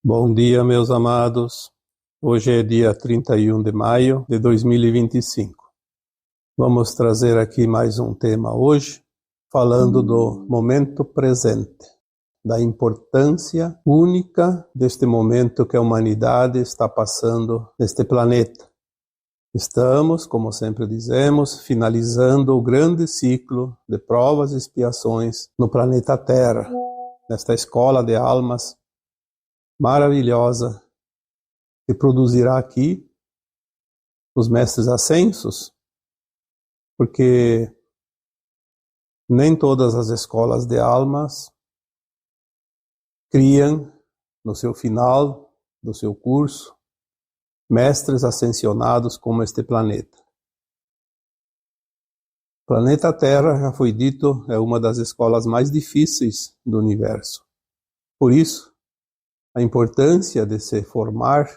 Bom dia, meus amados. Hoje é dia 31 de maio de 2025. Vamos trazer aqui mais um tema hoje, falando do momento presente, da importância única deste momento que a humanidade está passando neste planeta. Estamos, como sempre dizemos, finalizando o grande ciclo de provas e expiações no planeta Terra, nesta escola de almas maravilhosa que produzirá aqui os mestres ascensos, porque nem todas as escolas de almas criam no seu final do seu curso mestres ascensionados como este planeta. O planeta Terra, já foi dito, é uma das escolas mais difíceis do universo. Por isso, a importância de se formar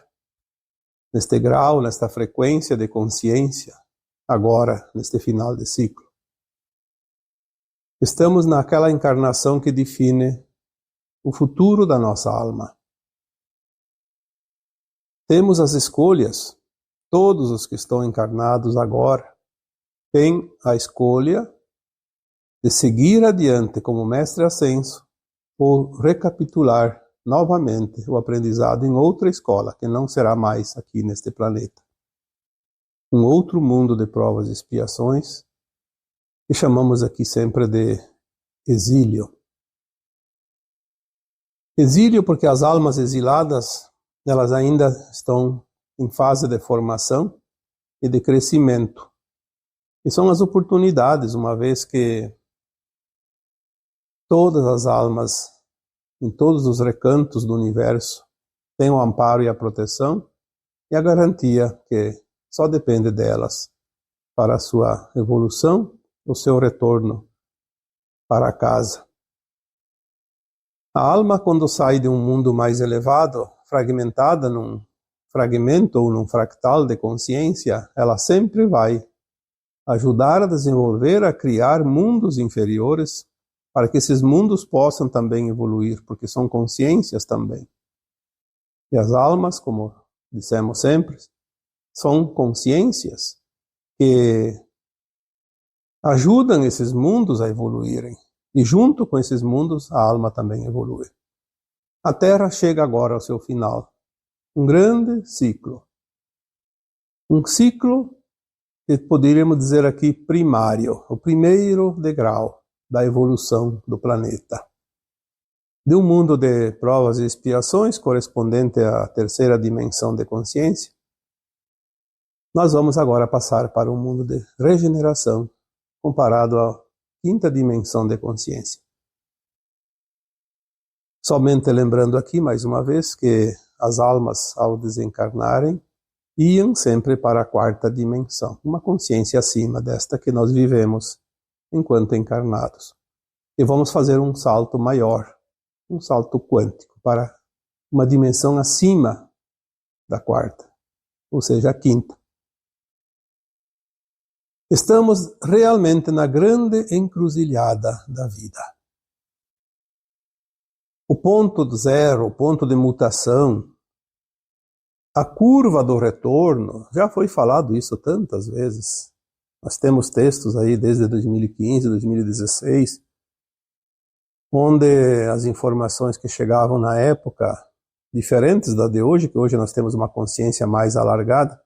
neste grau, nesta frequência de consciência, agora, neste final de ciclo. Estamos naquela encarnação que define o futuro da nossa alma. Temos as escolhas, todos os que estão encarnados agora têm a escolha de seguir adiante como mestre ascenso ou recapitular novamente o aprendizado em outra escola, que não será mais aqui neste planeta. Um outro mundo de provas e expiações, que chamamos aqui sempre de exílio. Exílio porque as almas exiladas, elas ainda estão em fase de formação e de crescimento. E são as oportunidades, uma vez que todas as almas, em todos os recantos do universo, têm o amparo e a proteção e a garantia que só depende delas para a sua evolução, o seu retorno para casa. A alma, quando sai de um mundo mais elevado, fragmentada num fragmento ou num fractal de consciência, ela sempre vai ajudar a desenvolver, a criar mundos inferiores, para que esses mundos possam também evoluir, porque são consciências também. E as almas, como dissemos sempre, são consciências que ajudam esses mundos a evoluírem. E junto com esses mundos, a alma também evolui. A Terra chega agora ao seu final. Um grande ciclo. Um ciclo que poderíamos dizer aqui primário, o primeiro degrau da evolução do planeta. De um mundo de provas e expiações, correspondente à terceira dimensão de consciência, nós vamos agora passar para um mundo de regeneração, comparado à quinta dimensão de consciência. Somente lembrando aqui, mais uma vez, que as almas, ao desencarnarem, iam sempre para a quarta dimensão, uma consciência acima desta que nós vivemos enquanto encarnados. E vamos fazer um salto maior, um salto quântico, para uma dimensão acima da quarta, ou seja, a quinta. Estamos realmente na grande encruzilhada da vida. O ponto zero, o ponto de mutação, a curva do retorno, já foi falado isso tantas vezes. Nós temos textos aí desde 2015, 2016, onde as informações que chegavam na época, diferentes da de hoje, que hoje nós temos uma consciência mais alargada,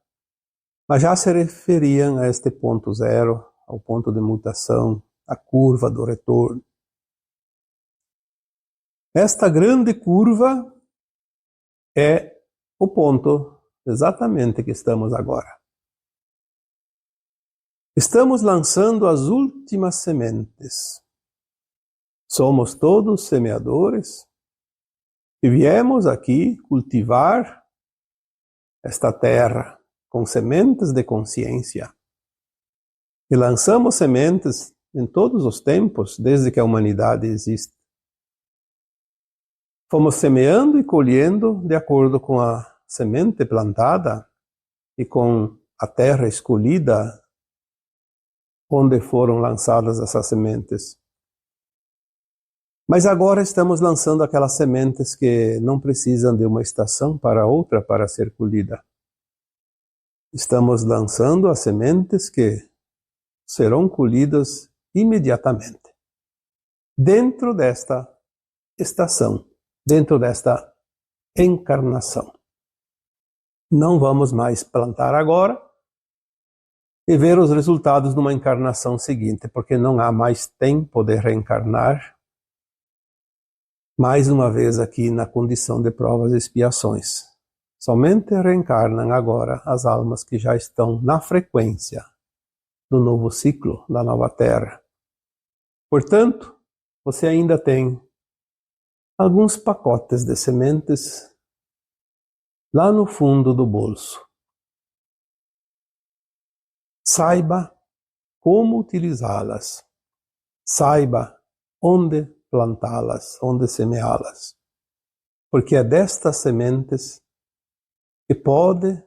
mas já se referiam a este ponto zero, ao ponto de mutação, a curva do retorno. Esta grande curva é o ponto exatamente que estamos agora. Estamos lançando as últimas sementes. Somos todos semeadores e viemos aqui cultivar esta terra com sementes de consciência. E lançamos sementes em todos os tempos, desde que a humanidade existe. Fomos semeando e colhendo de acordo com a semente plantada e com a terra escolhida onde foram lançadas essas sementes. Mas agora estamos lançando aquelas sementes que não precisam de uma estação para outra para ser colhida. Estamos lançando as sementes que serão colhidas imediatamente, dentro desta estação, dentro desta encarnação. Não vamos mais plantar agora e ver os resultados numa encarnação seguinte, porque não há mais tempo de reencarnar mais uma vez aqui na condição de provas e expiações. Somente reencarnam agora as almas que já estão na frequência do novo ciclo, da nova Terra. Portanto, você ainda tem alguns pacotes de sementes lá no fundo do bolso. Saiba como utilizá-las. Saiba onde plantá-las, onde semeá-las. Porque é destas sementes que pode,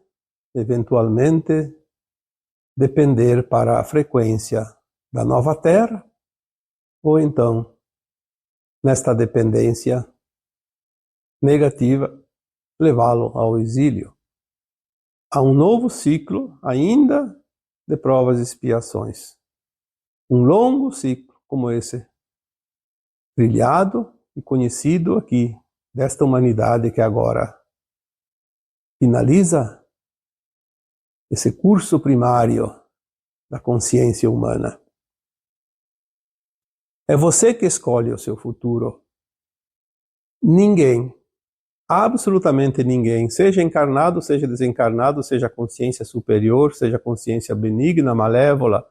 eventualmente, depender para a frequência da nova Terra, ou então, nesta dependência negativa, levá-lo ao exílio, a um novo ciclo ainda de provas e expiações. Um longo ciclo como esse, trilhado e conhecido aqui, desta humanidade que agora finaliza esse curso primário da consciência humana. É você que escolhe o seu futuro. Ninguém, absolutamente ninguém, seja encarnado, seja desencarnado, seja consciência superior, seja consciência benigna, malévola,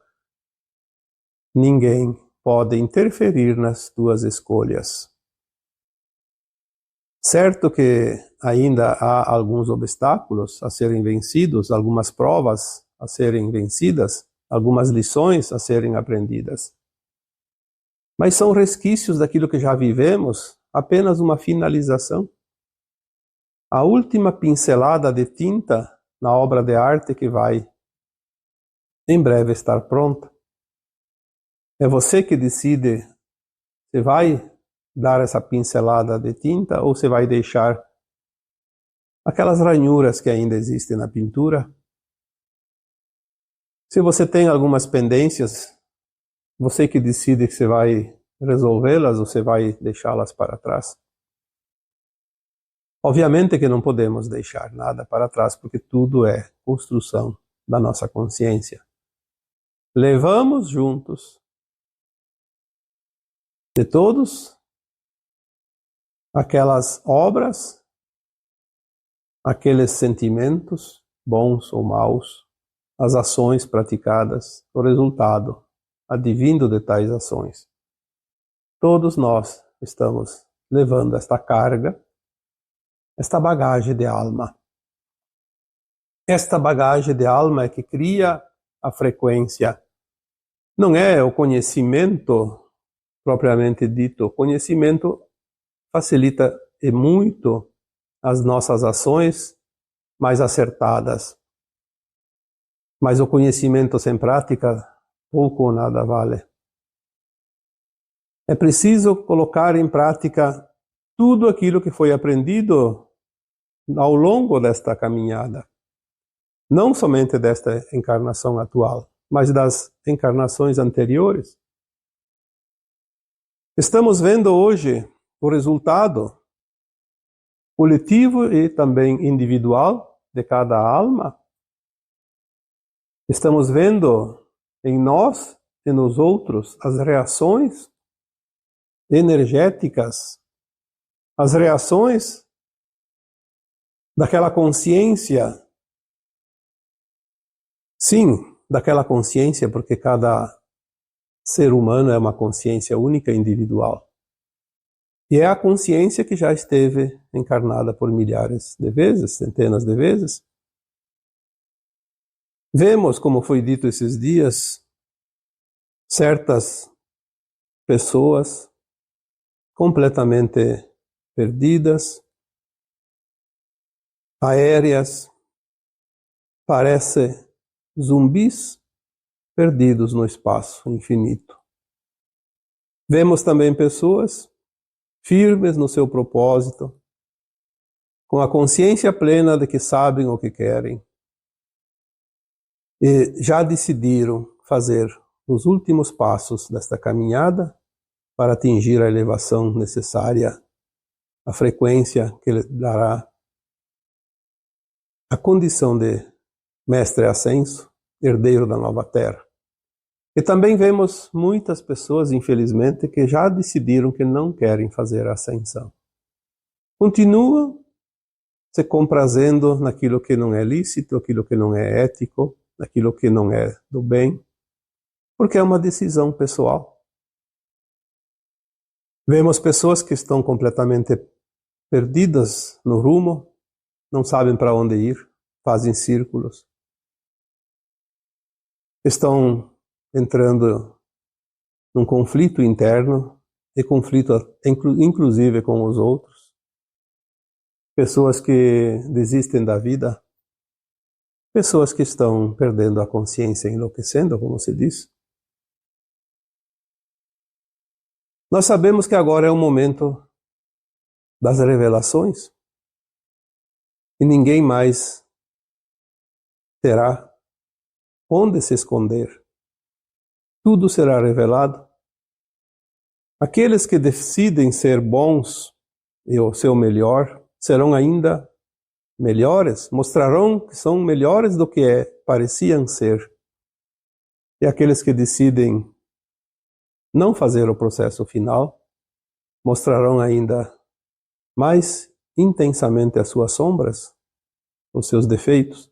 ninguém pode interferir nas tuas escolhas. Certo que ainda há alguns obstáculos a serem vencidos, algumas provas a serem vencidas, algumas lições a serem aprendidas. Mas são resquícios daquilo que já vivemos, apenas uma finalização. A última pincelada de tinta na obra de arte que vai em breve estar pronta. É você que decide se vai dar essa pincelada de tinta ou se vai deixar aquelas ranhuras que ainda existem na pintura. Se você tem algumas pendências, você que decide que você vai resolvê-las ou você vai deixá-las para trás. Obviamente que não podemos deixar nada para trás, porque tudo é construção da nossa consciência. Levamos juntos de todos aquelas obras, aqueles sentimentos, bons ou maus, as ações praticadas, o resultado advindo de tais ações. Todos nós estamos levando esta carga, esta bagagem de alma. Esta bagagem de alma é que cria a frequência. Não é o conhecimento propriamente dito. O conhecimento facilita e muito as nossas ações mais acertadas. Mas o conhecimento sem prática, pouco ou nada vale. É preciso colocar em prática tudo aquilo que foi aprendido ao longo desta caminhada. Não somente desta encarnação atual, mas das encarnações anteriores. Estamos vendo hoje o resultado coletivo e também individual de cada alma. Estamos vendo em nós e nos outros as reações energéticas, as reações daquela consciência. Sim, daquela consciência, porque cada ser humano é uma consciência única e individual. E é a consciência que já esteve encarnada por milhares de vezes, centenas de vezes. Vemos, como foi dito esses dias, certas pessoas completamente perdidas, aéreas, parece zumbis perdidos no espaço infinito. Vemos também pessoas firmes no seu propósito, com a consciência plena de que sabem o que querem, e já decidiram fazer os últimos passos desta caminhada para atingir a elevação necessária, a frequência que lhe dará a condição de mestre ascenso, herdeiro da nova terra. E também vemos muitas pessoas, infelizmente, que já decidiram que não querem fazer a ascensão. Continuam se comprazendo naquilo que não é lícito, aquilo que não é ético, naquilo que não é do bem, porque é uma decisão pessoal. Vemos pessoas que estão completamente perdidas no rumo, não sabem para onde ir, fazem círculos, estão entrando num conflito interno e conflito inclusive com os outros. Pessoas que desistem da vida, pessoas que estão perdendo a consciência, enlouquecendo, como se diz. Nós sabemos que agora é o momento das revelações e ninguém mais terá onde se esconder. Tudo será revelado. Aqueles que decidem ser bons e o seu melhor serão ainda melhores, mostrarão que são melhores do que pareciam ser. E aqueles que decidem não fazer o processo final mostrarão ainda mais intensamente as suas sombras, os seus defeitos,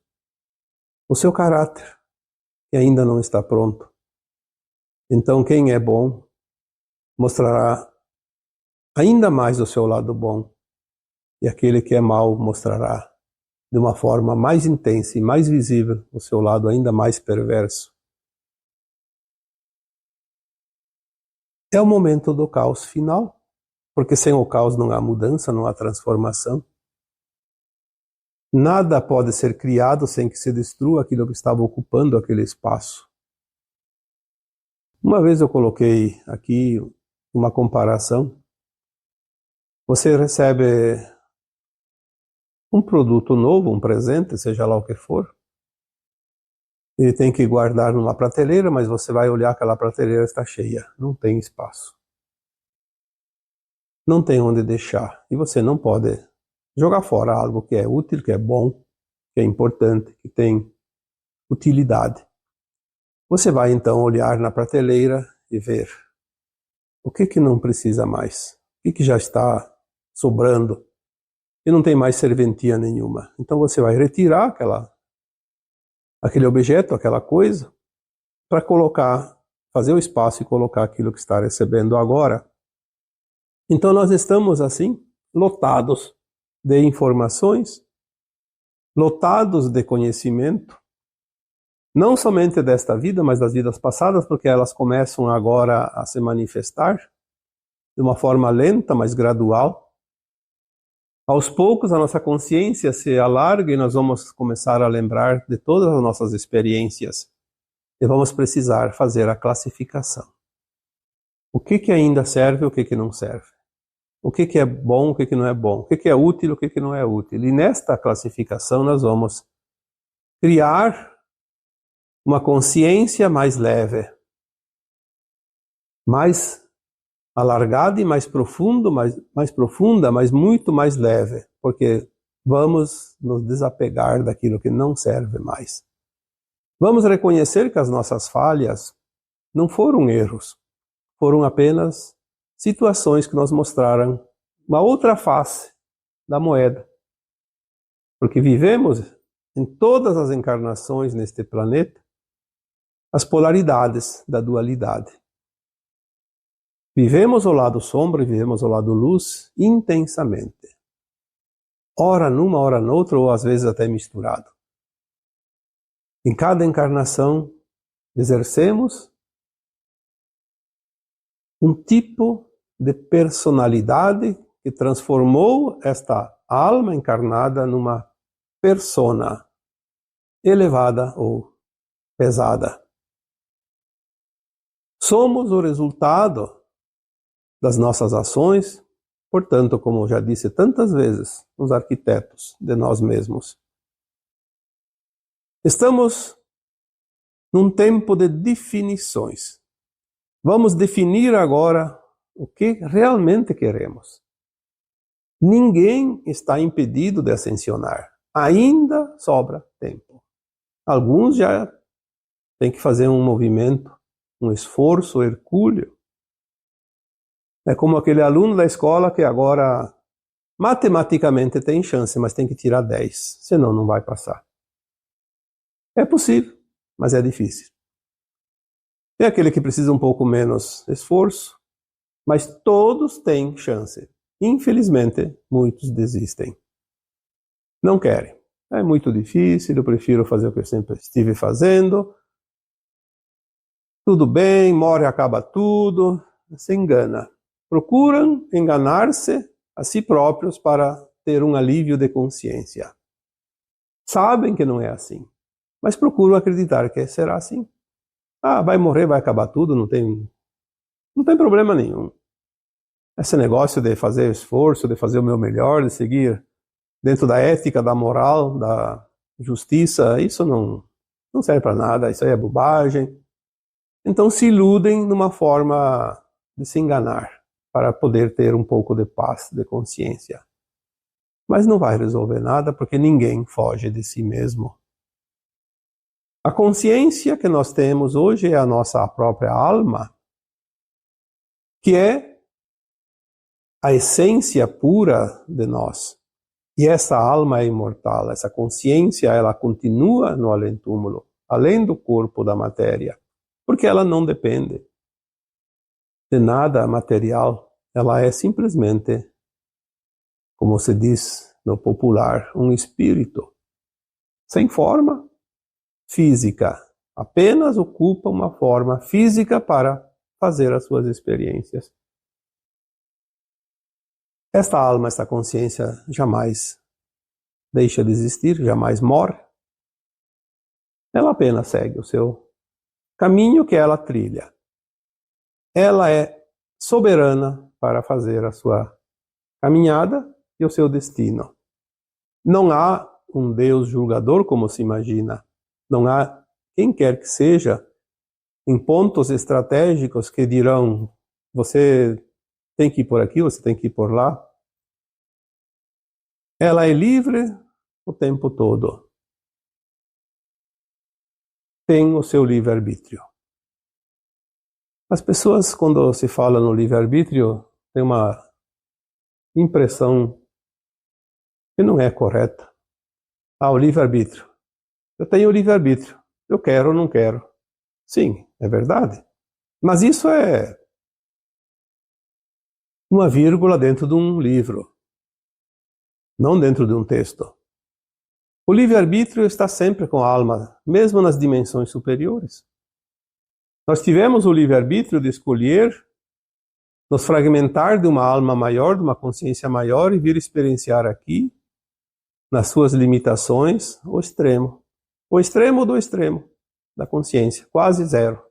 o seu caráter, que ainda não está pronto. Então, quem é bom mostrará ainda mais o seu lado bom, e aquele que é mau mostrará de uma forma mais intensa e mais visível o seu lado ainda mais perverso. É o momento do caos final, porque sem o caos não há mudança, não há transformação. Nada pode ser criado sem que se destrua aquilo que estava ocupando aquele espaço. Uma vez eu coloquei aqui uma comparação. Você recebe um produto novo, um presente, seja lá o que for, e tem que guardar numa prateleira, mas você vai olhar, aquela prateleira está cheia, não tem espaço. Não tem onde deixar, e você não pode jogar fora algo que é útil, que é bom, que é importante, que tem utilidade. Você vai então olhar na prateleira e ver o que não precisa mais, o que já está sobrando e não tem mais serventia nenhuma. Então você vai retirar aquele objeto, aquela coisa, para colocar, fazer o espaço e colocar aquilo que está recebendo agora. Então nós estamos assim, lotados de informações, lotados de conhecimento, não somente desta vida, mas das vidas passadas, porque elas começam agora a se manifestar de uma forma lenta, mas gradual. Aos poucos a nossa consciência se alarga e nós vamos começar a lembrar de todas as nossas experiências e vamos precisar fazer a classificação. O que ainda serve e o que não serve? O que é bom, o que não é bom? O que é útil, o que não é útil? E nesta classificação nós vamos criar uma consciência mais leve, mais alargada e mais profunda, mas muito mais leve, porque vamos nos desapegar daquilo que não serve mais. Vamos reconhecer que as nossas falhas não foram erros, foram apenas situações que nos mostraram uma outra face da moeda. Porque vivemos em todas as encarnações neste planeta as polaridades da dualidade. Vivemos o lado sombra e vivemos o lado luz intensamente. Ora numa, ora noutra, ou às vezes até misturado. Em cada encarnação, exercemos um tipo de personalidade que transformou esta alma encarnada numa persona elevada ou pesada. Somos o resultado das nossas ações, Portanto, como já disse tantas vezes, os arquitetos de nós mesmos. Estamos num tempo de definições. Vamos definir agora o que realmente queremos. Ninguém está impedido de ascensionar. Ainda sobra tempo. Alguns já têm que fazer um movimento, um esforço hercúleo. É como aquele aluno da escola que agora matematicamente tem chance, mas tem que tirar 10, senão não vai passar. É possível, mas é difícil. Tem aquele que precisa um pouco menos esforço, mas todos têm chance. Infelizmente, muitos desistem. Não querem. É muito difícil, eu prefiro fazer o que eu sempre estive fazendo. Tudo bem, morre, acaba tudo. Se engana. Procuram enganar-se a si próprios para ter um alívio de consciência. Sabem que não é assim, mas procuram acreditar que será assim. Ah, vai morrer, vai acabar tudo, não tem problema nenhum. Esse negócio de fazer esforço, de fazer o meu melhor, de seguir dentro da ética, da moral, da justiça, isso não serve para nada, isso aí é bobagem. Então se iludem numa forma de se enganar, para poder ter um pouco de paz, de consciência. Mas não vai resolver nada, porque ninguém foge de si mesmo. A consciência que nós temos hoje é a nossa própria alma, que é a essência pura de nós. E essa alma é imortal, essa consciência, ela continua no além-túmulo, além do corpo da matéria, porque ela não depende de nada material, ela é simplesmente, como se diz no popular, um espírito, sem forma física, apenas ocupa uma forma física para fazer as suas experiências. Esta alma, esta consciência jamais deixa de existir, jamais morre. Ela apenas segue o seu caminho que ela trilha. Ela é soberana para fazer a sua caminhada e o seu destino. Não há um Deus julgador como se imagina. Não há quem quer que seja em pontos estratégicos que dirão: você tem que ir por aqui, você tem que ir por lá. Ela é livre o tempo todo. Tem o seu livre-arbítrio. As pessoas, quando se fala no livre-arbítrio, têm uma impressão que não é correta. Ah, o livre-arbítrio. Eu tenho o livre-arbítrio. Eu quero ou não quero. Sim, é verdade. Mas isso é uma vírgula dentro de um livro, não dentro de um texto. O livre-arbítrio está sempre com a alma, mesmo nas dimensões superiores. Nós tivemos o livre-arbítrio de escolher nos fragmentar de uma alma maior, de uma consciência maior e vir experienciar aqui, nas suas limitações, o extremo. O extremo do extremo da consciência, quase zero.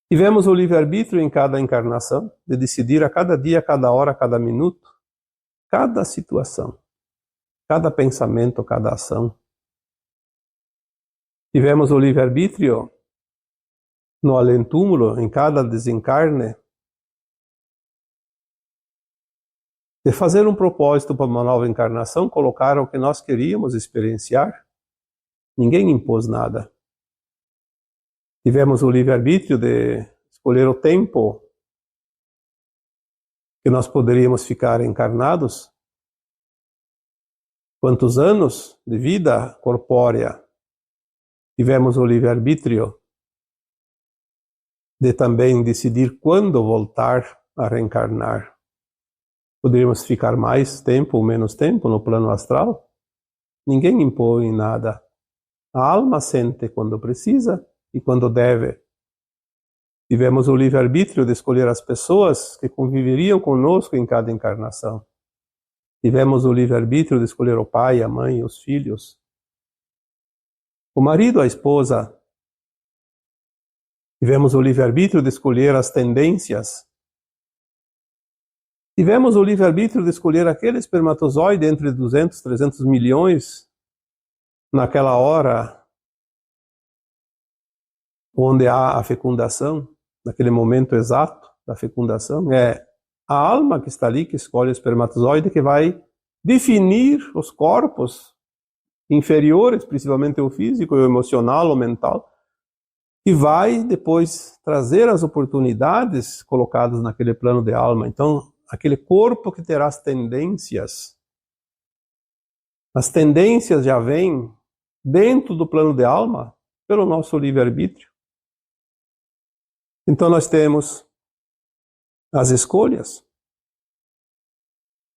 Tivemos o livre-arbítrio em cada encarnação, de decidir a cada dia, a cada hora, a cada minuto, cada situação, cada pensamento, cada ação. Tivemos o livre-arbítrio no além-túmulo, em cada desencarne, de fazer um propósito para uma nova encarnação, colocar o que nós queríamos experienciar. Ninguém impôs nada. Tivemos o livre-arbítrio de escolher o tempo que nós poderíamos ficar encarnados, quantos anos de vida corpórea. Tivemos o livre-arbítrio de também decidir quando voltar a reencarnar. Poderíamos ficar mais tempo ou menos tempo no plano astral. Ninguém impõe nada. A alma sente quando precisa e quando deve. Tivemos o livre-arbítrio de escolher as pessoas que conviveriam conosco em cada encarnação. Tivemos o livre-arbítrio de escolher o pai, a mãe, os filhos, o marido, a esposa. Tivemos o livre-arbítrio de escolher as tendências Tivemos o livre-arbítrio de escolher aquele espermatozoide entre 200, 300 milhões naquela hora onde há a fecundação, naquele momento exato da fecundação. É a alma que está ali, que escolhe o espermatozoide, que vai definir os corpos inferiores, principalmente o físico, o emocional, o mental, e vai depois trazer as oportunidades colocadas naquele plano de alma. Então, aquele corpo que terá as tendências já vêm dentro do plano de alma pelo nosso livre-arbítrio. Então nós temos as escolhas.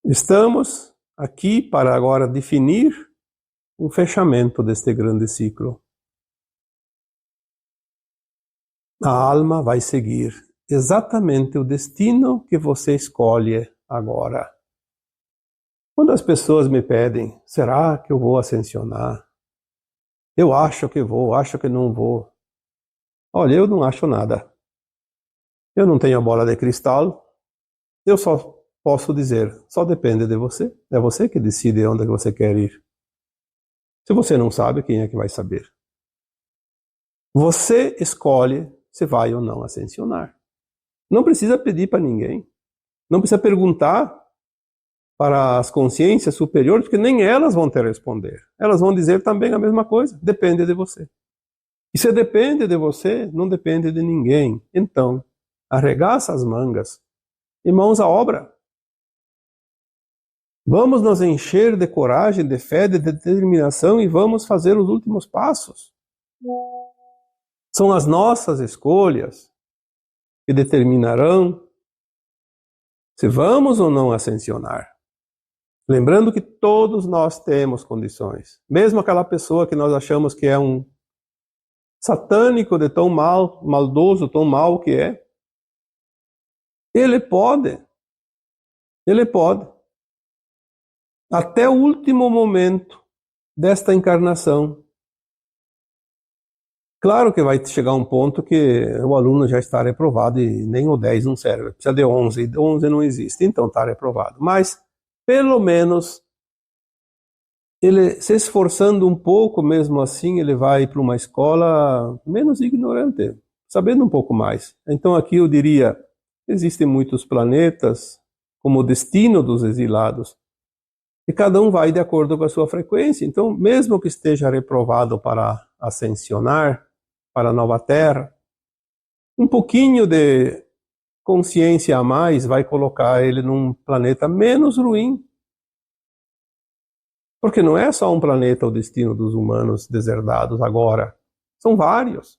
Estamos aqui para agora definir um fechamento deste grande ciclo. A alma vai seguir exatamente o destino que você escolhe agora. Quando as pessoas me pedem, será que eu vou ascensionar? Eu acho que vou, acho que não vou. Olha, eu não acho nada. Eu não tenho a bola de cristal. Eu só posso dizer, só depende de você. É você que decide onde você quer ir. Se você não sabe, quem é que vai saber? Você escolhe se vai ou não ascensionar. Não precisa pedir para ninguém. Não precisa perguntar para as consciências superiores, porque nem elas vão te responder. Elas vão dizer também a mesma coisa. Depende de você. E se depende de você, não depende de ninguém. Então, arregaça as mangas e mãos à obra. Vamos nos encher de coragem, de fé, de determinação e vamos fazer os últimos passos. São as nossas escolhas que determinarão se vamos ou não ascensionar. Lembrando que todos nós temos condições. Mesmo aquela pessoa que nós achamos que é um satânico de tão maldoso, tão mal que é, ele pode, até o último momento desta encarnação. Claro que vai chegar um ponto que o aluno já está reprovado e nem o 10 não serve, precisa de 11, 11 não existe, então está reprovado. Mas, pelo menos, ele se esforçando um pouco, mesmo assim, ele vai para uma escola menos ignorante, sabendo um pouco mais. Então aqui eu diria, existem muitos planetas como o destino dos exilados, e cada um vai de acordo com a sua frequência. Então, mesmo que esteja reprovado para ascensionar para a nova Terra, um pouquinho de consciência a mais vai colocar ele num planeta menos ruim. Porque não é só um planeta o destino dos humanos deserdados agora. São vários.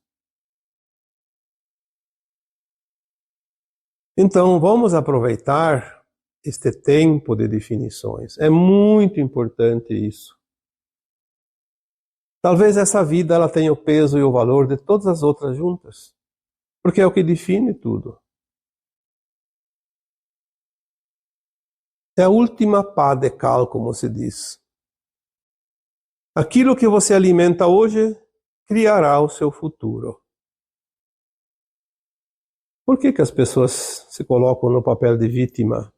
Então, vamos aproveitar este tempo de definições. É muito importante isso. Talvez essa vida ela tenha o peso e o valor de todas as outras juntas, porque é o que define tudo. É a última pá de cal, como se diz. Aquilo que você alimenta hoje criará o seu futuro. Por que as pessoas se colocam no papel de vítima?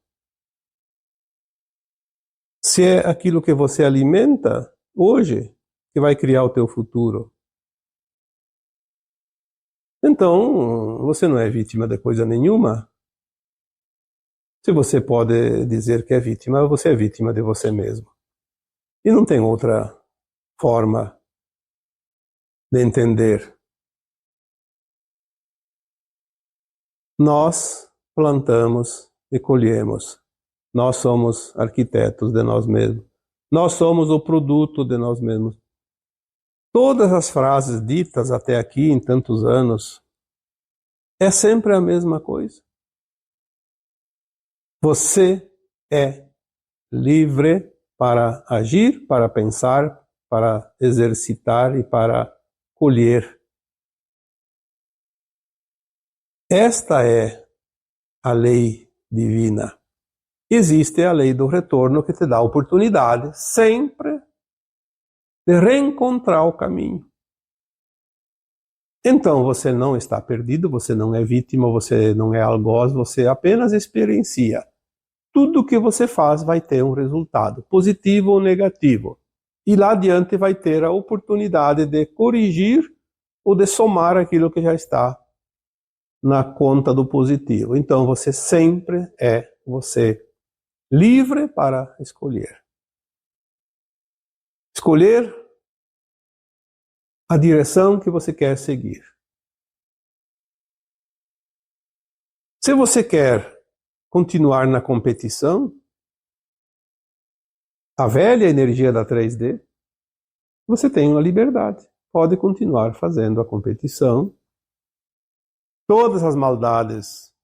Se é aquilo que você alimenta hoje que vai criar o teu futuro. Então, você não é vítima de coisa nenhuma. Se você pode dizer que é vítima, você é vítima de você mesmo. E não tem outra forma de entender. Nós plantamos e colhemos. Nós somos arquitetos de nós mesmos. Nós somos o produto de nós mesmos. Todas as frases ditas até aqui em tantos anos é sempre a mesma coisa. Você é livre para agir, para pensar, para exercitar e para colher. Esta é a lei divina. Existe a lei do retorno que te dá a oportunidade sempre de reencontrar o caminho. Então você não está perdido, você não é vítima, você não é algoz, você apenas experiencia. tudo que você faz vai ter um resultado, positivo ou negativo. E lá adiante vai ter a oportunidade de corrigir ou de somar aquilo que já está na conta do positivo. Então você sempre é você livre para escolher. Escolher a direção que você quer seguir. Se você quer continuar na competição, a velha energia da 3D, você tem uma liberdade. Pode continuar fazendo a competição. Todas as maldades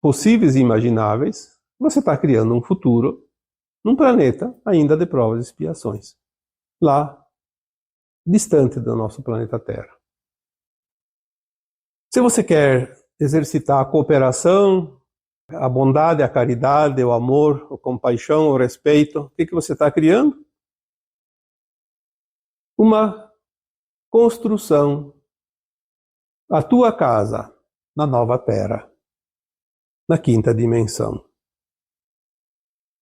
possíveis e imagináveis, você está criando um futuro num planeta ainda de provas e expiações. Lá, distante do nosso planeta Terra. Se você quer exercitar a cooperação, a bondade, a caridade, o amor, a compaixão, o respeito, o que você está criando? Uma construção, a tua casa na nova Terra, na quinta dimensão.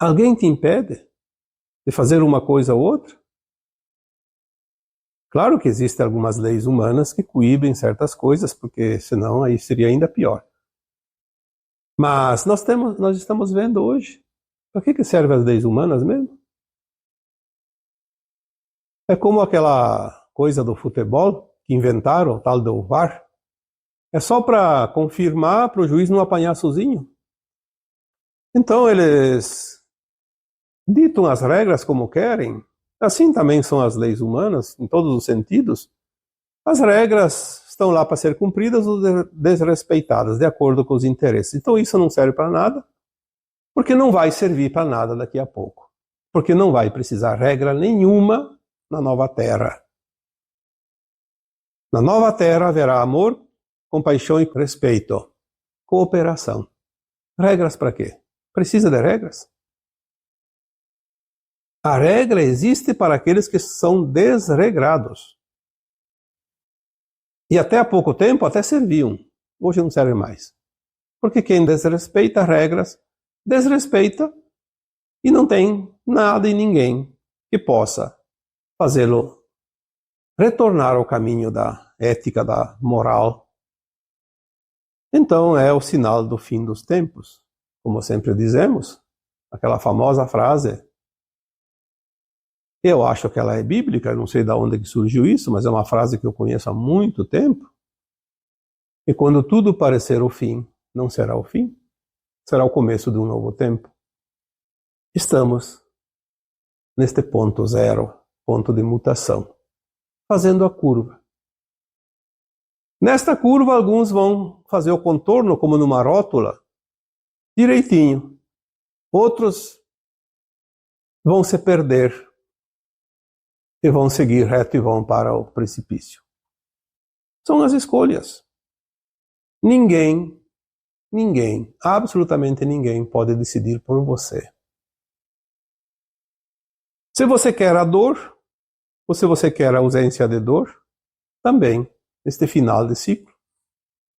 Alguém te impede de fazer uma coisa ou outra? Claro que existem algumas leis humanas que coíbem certas coisas, porque senão aí seria ainda pior. Mas nós estamos vendo hoje, para que servem as leis humanas mesmo? É como aquela coisa do futebol que inventaram, o tal do VAR. É só para confirmar, para o juiz não apanhar sozinho. Então eles ditam as regras como querem. Assim também são as leis humanas, em todos os sentidos. As regras estão lá para ser cumpridas ou desrespeitadas, de acordo com os interesses. Então isso não serve para nada, porque não vai servir para nada daqui a pouco. Porque não vai precisar regra nenhuma na nova Terra. Na nova Terra haverá amor, compaixão e respeito. Cooperação. Regras para quê? Precisa de regras? A regra existe para aqueles que são desregrados. E até há pouco tempo até serviam. Hoje não serve mais. Porque quem desrespeita regras, desrespeita e não tem nada e ninguém que possa fazê-lo retornar ao caminho da ética, da moral. Então é o sinal do fim dos tempos. Como sempre dizemos, aquela famosa frase, eu acho que ela é bíblica, não sei de onde que surgiu isso, mas é uma frase que eu conheço há muito tempo. E quando tudo parecer o fim, não será o fim, será o começo de um novo tempo. Estamos neste ponto zero, ponto de mutação, fazendo a curva. Nesta curva, alguns vão fazer o contorno, como numa rótula, direitinho. Outros vão se perder e vão seguir reto e vão para o precipício. São as escolhas. Ninguém, absolutamente ninguém pode decidir por você. Se você quer a dor, ou se você quer a ausência de dor, também, neste final de ciclo,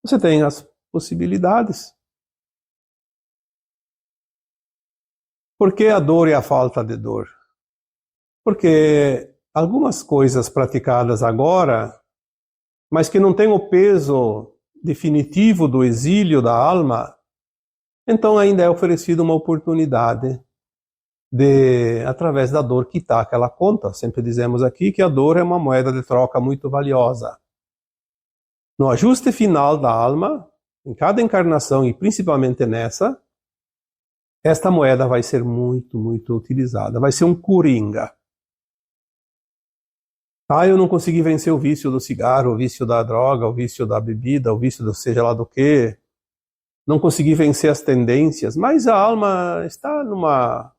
você tem as possibilidades. Por que a dor e a falta de dor? Porque algumas coisas praticadas agora, mas que não têm o peso definitivo do exílio da alma, então ainda é oferecida uma oportunidade de, através da dor, quitar aquela conta. Sempre dizemos aqui que a dor é uma moeda de troca muito valiosa. No ajuste final da alma, em cada encarnação e principalmente nessa, esta moeda vai ser muito, muito utilizada. Vai ser um coringa. Eu não consegui vencer o vício do cigarro, o vício da droga, o vício da bebida, o vício do seja lá do que. Não consegui vencer as tendências, mas a alma está numa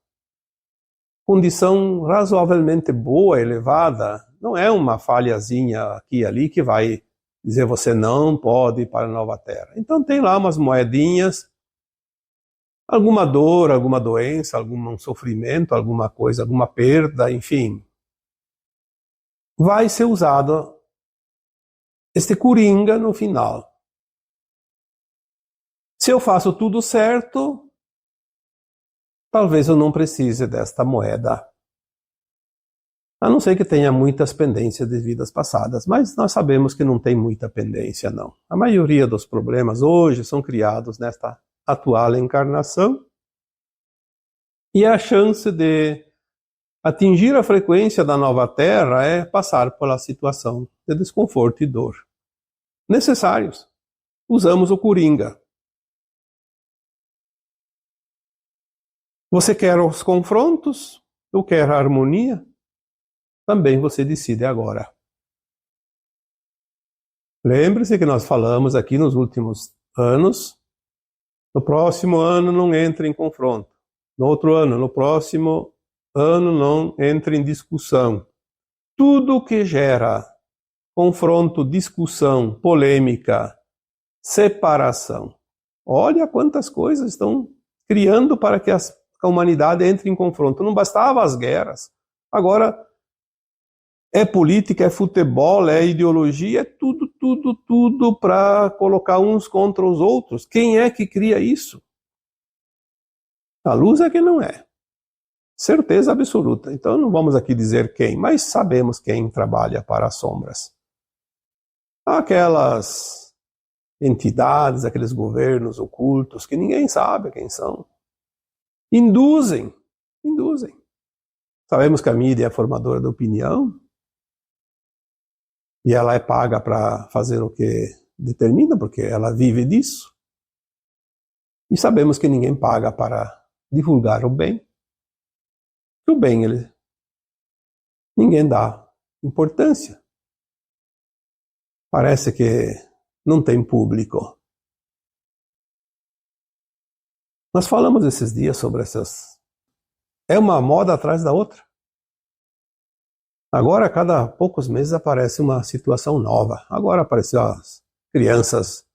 condição razoavelmente boa, elevada. Não é uma falhazinha aqui e ali que vai dizer você não pode ir para a nova Terra. Então tem lá umas moedinhas, alguma dor, alguma doença, algum sofrimento, alguma coisa, alguma perda, enfim. Vai ser usado este coringa no final. Se eu faço tudo certo, talvez eu não precise desta moeda. A não ser que tenha muitas pendências de vidas passadas, mas nós sabemos que não tem muita pendência, não. A maioria dos problemas hoje são criados nesta atual encarnação, e a chance de atingir a frequência da nova Terra é passar pela situação de desconforto e dor. Necessários. Usamos o Coringa. Você quer os confrontos ou quer a harmonia? Também você decide agora. Lembre-se que nós falamos aqui nos últimos anos, no próximo ano não entre em confronto. No outro ano, no próximo ano não entre em discussão. Tudo que gera confronto, discussão, polêmica, separação. Olha quantas coisas estão criando para que a humanidade entre em confronto. Não bastava as guerras. Agora é política, é futebol, é ideologia, é tudo para colocar uns contra os outros. Quem é que cria isso? A luz é que não é. Certeza absoluta. Então não vamos aqui dizer quem, mas sabemos quem trabalha para as sombras. Aquelas entidades, aqueles governos ocultos que ninguém sabe quem são. Induzem. Sabemos que a mídia é formadora de opinião e ela é paga para fazer o que determina, porque ela vive disso. E sabemos que ninguém paga para divulgar o bem. O bem, ninguém dá importância. Parece que não tem público. Nós falamos esses dias sobre essas... É uma moda atrás da outra. Agora, a cada poucos meses, aparece uma situação nova. Agora apareceu as crianças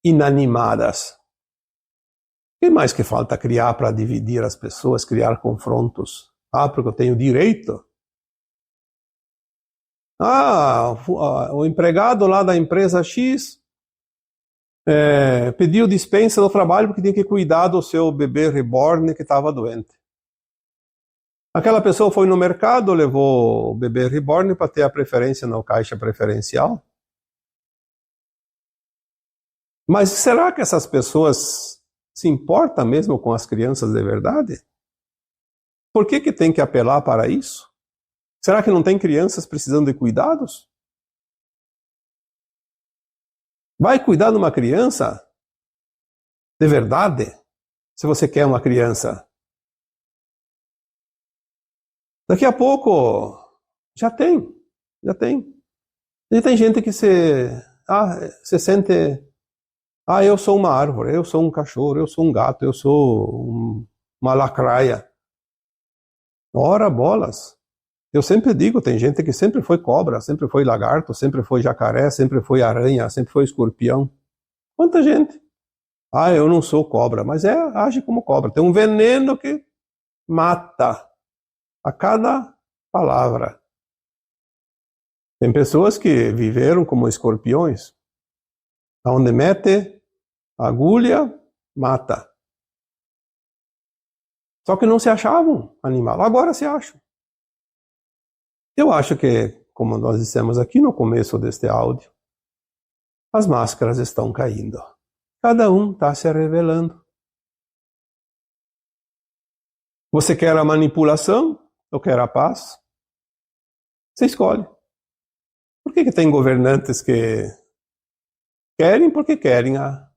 inanimadas. O que mais que falta criar para dividir as pessoas, criar confrontos? Porque eu tenho direito. O empregado lá da empresa X pediu dispensa do trabalho porque tinha que cuidar do seu bebê reborn que estava doente. Aquela pessoa foi no mercado, levou o bebê reborn para ter a preferência na caixa preferencial. Mas será que essas pessoas se importam mesmo com as crianças de verdade? Por que tem que apelar para isso? Será que não tem crianças precisando de cuidados? Vai cuidar de uma criança de verdade? Se você quer uma criança. Daqui a pouco já tem. E tem gente que se sente... eu sou uma árvore, eu sou um cachorro, eu sou um gato, eu sou uma lacraia. Ora bolas. Eu sempre digo, tem gente que sempre foi cobra, sempre foi lagarto, sempre foi jacaré, sempre foi aranha, sempre foi escorpião. Quanta gente? Eu não sou cobra, mas age como cobra. Tem um veneno que mata a cada palavra. Tem pessoas que viveram como escorpiões. Onde mete agulha, mata. Só que não se achavam animal. Agora se acham. Eu acho que, como nós dissemos aqui no começo deste áudio, as máscaras estão caindo. Cada um está se revelando. Você quer a manipulação ou quer a paz? Você escolhe. Por que tem governantes que querem porque querem a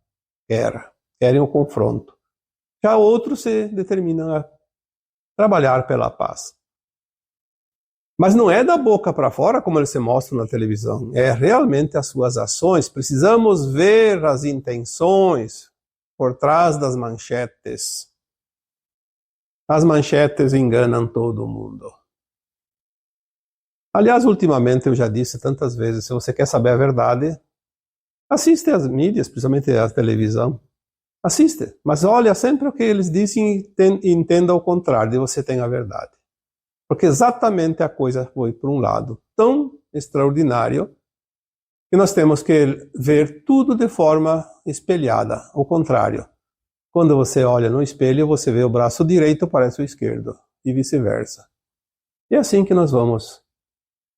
guerra, querem o confronto? Já outros se determinam a trabalhar pela paz. Mas não é da boca para fora como eles se mostram na televisão. É realmente as suas ações. Precisamos ver as intenções por trás das manchetes. As manchetes enganam todo mundo. Aliás, ultimamente eu já disse tantas vezes, se você quer saber a verdade, assiste às mídias, principalmente a televisão. Assiste, mas olha sempre o que eles dizem e entenda o contrário, e você tem a verdade. Porque exatamente a coisa foi por um lado tão extraordinário que nós temos que ver tudo de forma espelhada, ao contrário. Quando você olha no espelho, você vê o braço direito parece o esquerdo, e vice-versa. E é assim que nós vamos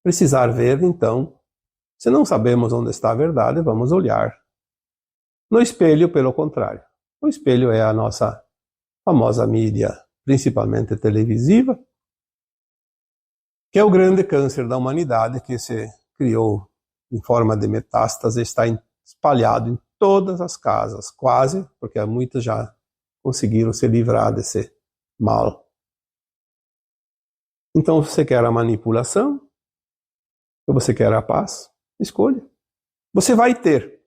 precisar ver, então, se não sabemos onde está a verdade, vamos olhar no espelho, pelo contrário. O espelho é a nossa famosa mídia, principalmente televisiva, que é o grande câncer da humanidade que se criou em forma de metástase, está espalhado em todas as casas, quase, porque muitas já conseguiram se livrar desse mal. Então, você quer a manipulação? Ou você quer a paz? Escolha. Você vai ter.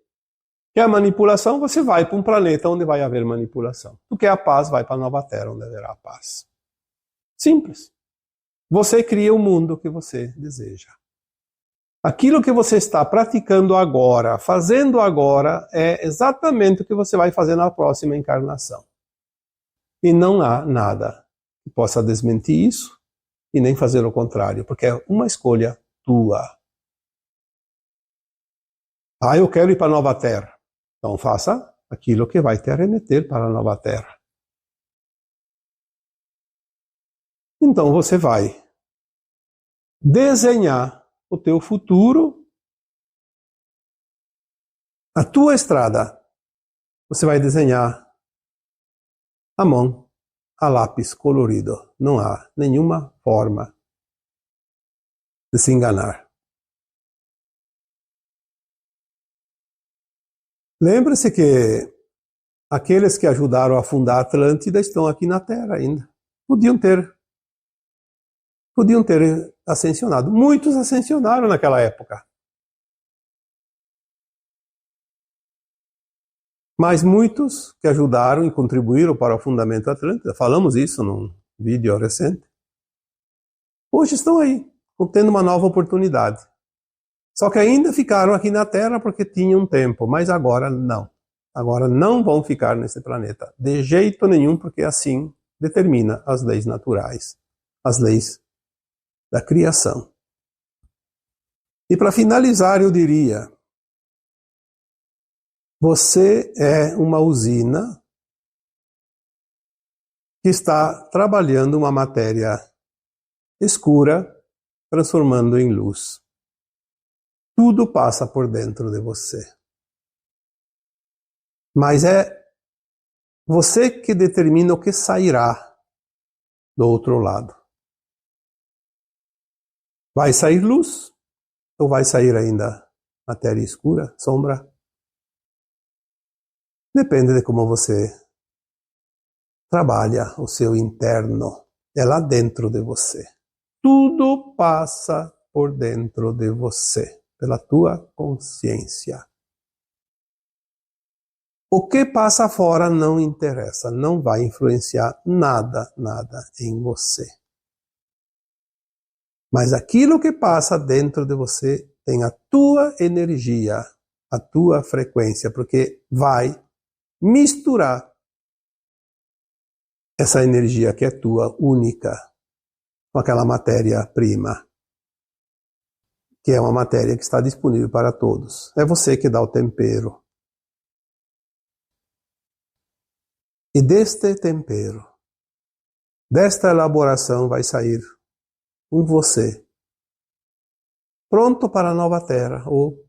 Quer a manipulação? Você vai para um planeta onde vai haver manipulação. Tu quer a paz? Vai para a nova Terra, onde haverá paz. Simples. Você cria o mundo que você deseja. Aquilo que você está praticando agora, fazendo agora, é exatamente o que você vai fazer na próxima encarnação. E não há nada que possa desmentir isso e nem fazer o contrário, porque é uma escolha tua. Eu quero ir para a nova Terra. Então faça aquilo que vai te arremeter para a nova Terra. Então você vai desenhar o teu futuro, a tua estrada. Você vai desenhar à mão, a lápis colorido. Não há nenhuma forma de se enganar. Lembre-se que aqueles que ajudaram a fundar a Atlântida estão aqui na Terra ainda. Podiam ter ascensionado. Muitos ascensionaram naquela época. Mas muitos que ajudaram e contribuíram para o fundamento da Atlântida, falamos isso num vídeo recente, hoje estão aí, tendo uma nova oportunidade. Só que ainda ficaram aqui na Terra porque tinham tempo, mas agora não. Agora não vão ficar nesse planeta, de jeito nenhum, porque assim determina as leis naturais, as leis da criação. E para finalizar, eu diria, você é uma usina que está trabalhando uma matéria escura, transformando em luz. Tudo passa por dentro de você. Mas é você que determina o que sairá do outro lado. Vai sair luz? Ou vai sair ainda matéria escura, sombra? Depende de como você trabalha o seu interno. É lá dentro de você. Tudo passa por dentro de você, pela tua consciência. O que passa fora não interessa, não vai influenciar nada em você. Mas aquilo que passa dentro de você tem a tua energia, a tua frequência, porque vai misturar essa energia que é tua, única, com aquela matéria-prima, que é uma matéria que está disponível para todos. É você que dá o tempero. E deste tempero, desta elaboração vai sair um você, pronto para a nova terra, ou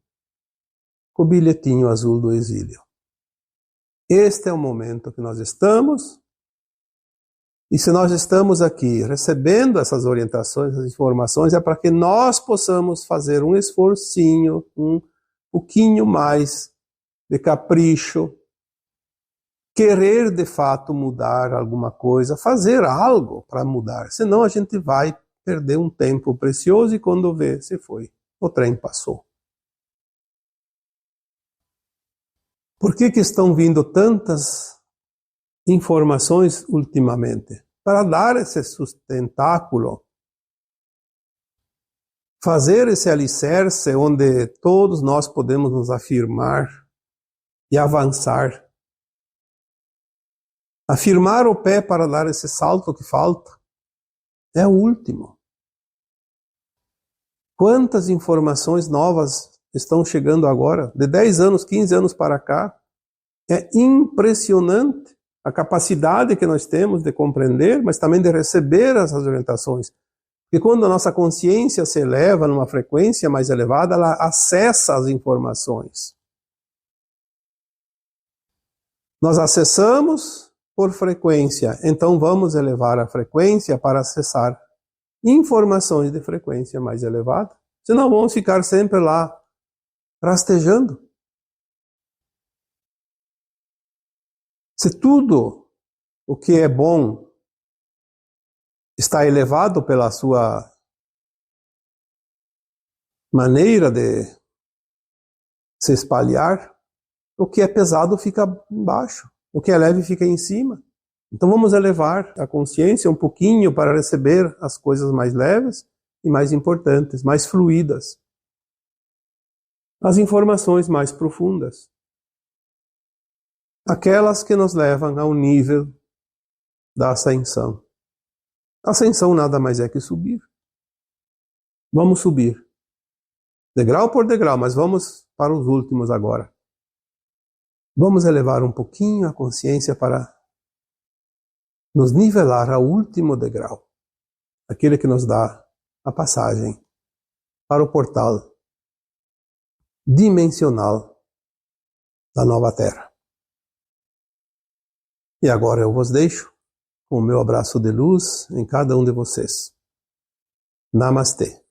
com o bilhetinho azul do exílio. Este é o momento que nós estamos, e se nós estamos aqui recebendo essas orientações, essas informações, é para que nós possamos fazer um esforcinho, um pouquinho mais de capricho, querer de fato mudar alguma coisa, fazer algo para mudar, senão a gente vai perder um tempo precioso e quando vê, se foi, o trem passou. Por que estão vindo tantas informações ultimamente? Para dar esse sustentáculo, fazer esse alicerce onde todos nós podemos nos afirmar e avançar. Afirmar o pé para dar esse salto que falta é o último. Quantas informações novas estão chegando agora? De 10 anos, 15 anos para cá. É impressionante a capacidade que nós temos de compreender, mas também de receber essas orientações. Porque quando a nossa consciência se eleva numa frequência mais elevada, ela acessa as informações. Nós acessamos por frequência, então vamos elevar a frequência para acessar informações de frequência mais elevada. Senão vamos ficar sempre lá rastejando. Se tudo o que é bom está elevado pela sua maneira de se espalhar, o que é pesado fica embaixo, o que é leve fica em cima. Então vamos elevar a consciência um pouquinho para receber as coisas mais leves e mais importantes, mais fluídas. As informações mais profundas. Aquelas que nos levam ao nível da ascensão. Ascensão nada mais é que subir. Vamos subir. Degrau por degrau, mas vamos para os últimos agora. Vamos elevar um pouquinho a consciência para nos nivelar ao último degrau. Aquele que nos dá a passagem para o portal dimensional da nova Terra. E agora eu vos deixo com o meu abraço de luz em cada um de vocês. Namastê.